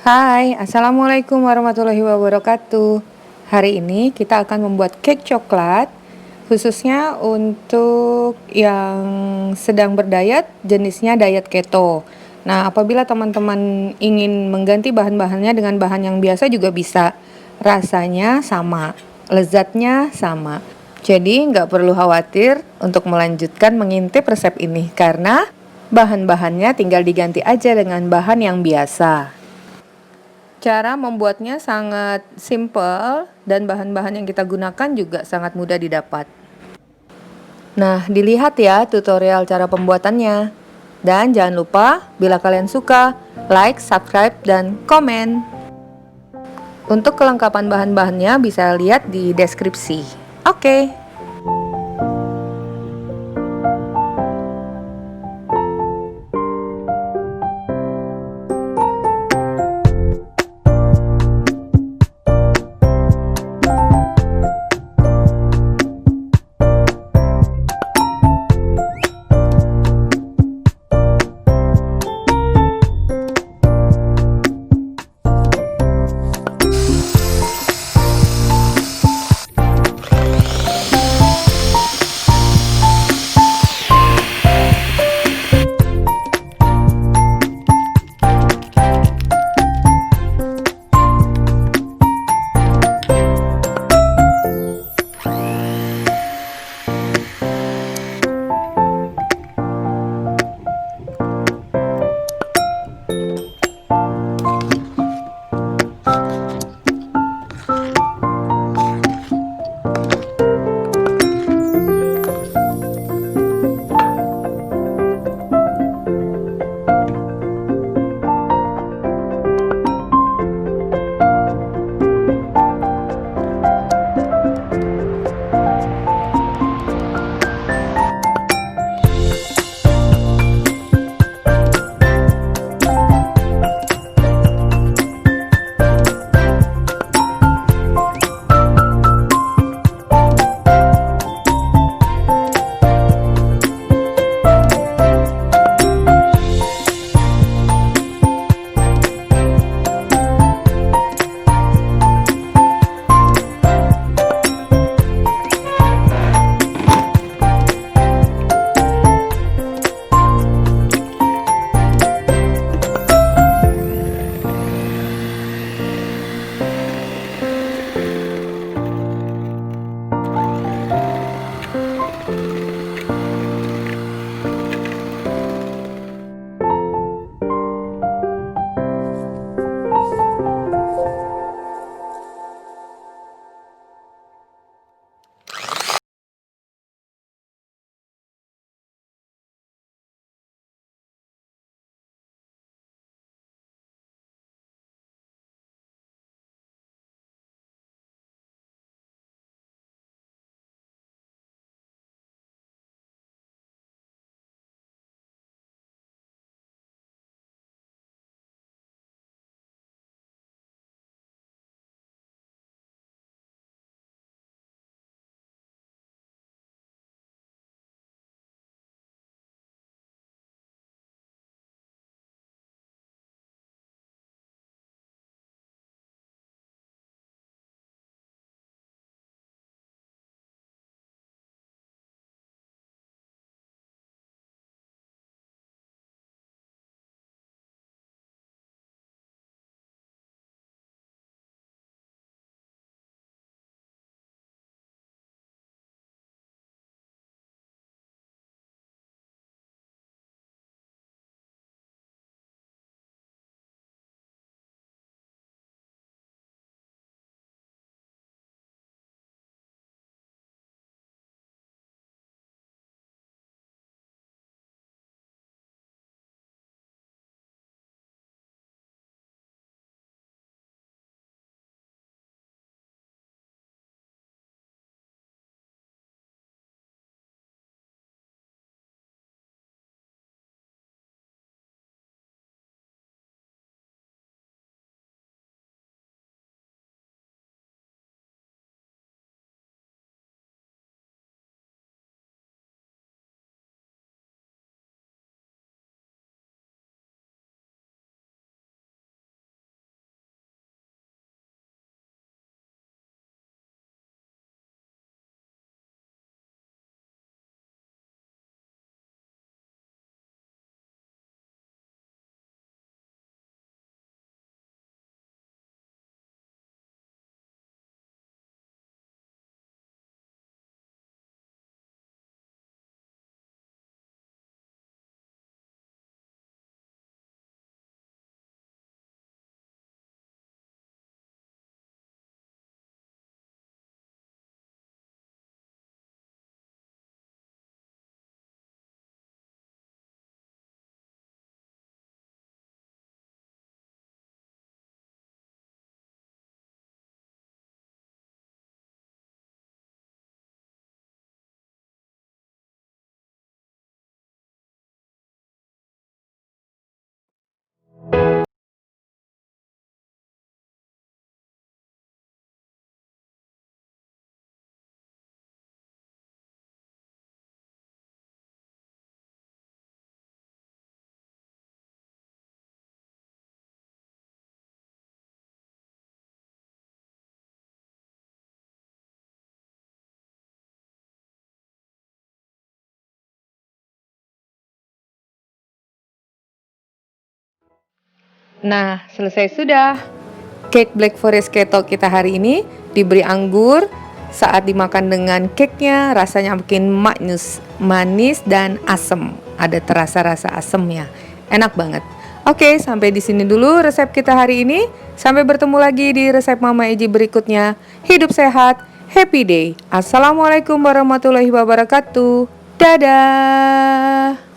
Hai, Assalamualaikum warahmatullahi wabarakatuh. Hari ini kita akan membuat cake coklat, khususnya untuk yang sedang berdiet, jenisnya diet keto. Nah, apabila teman-teman ingin mengganti bahan-bahannya dengan bahan yang biasa juga bisa. Rasanya sama, lezatnya sama. Jadi nggak perlu khawatir untuk melanjutkan mengintip resep ini, karena bahan-bahannya tinggal diganti aja dengan bahan yang biasa. Cara membuatnya sangat simple dan bahan-bahan yang kita gunakan juga sangat mudah didapat. Nah, dilihat ya tutorial cara pembuatannya. Dan jangan lupa, bila kalian suka, like, subscribe, dan komen. Untuk kelengkapan bahan-bahannya bisa lihat di deskripsi. Oke. Nah, selesai sudah. Cake Black Forest keto kita hari ini diberi anggur. Saat dimakan dengan cake-nya rasanya makin manis dan asam. Ada terasa rasa asamnya. Enak banget. Oke, sampai di sini dulu resep kita hari ini. Sampai bertemu lagi di resep Mama Eji berikutnya. Hidup sehat, happy day. Assalamualaikum warahmatullahi wabarakatuh. Dadah.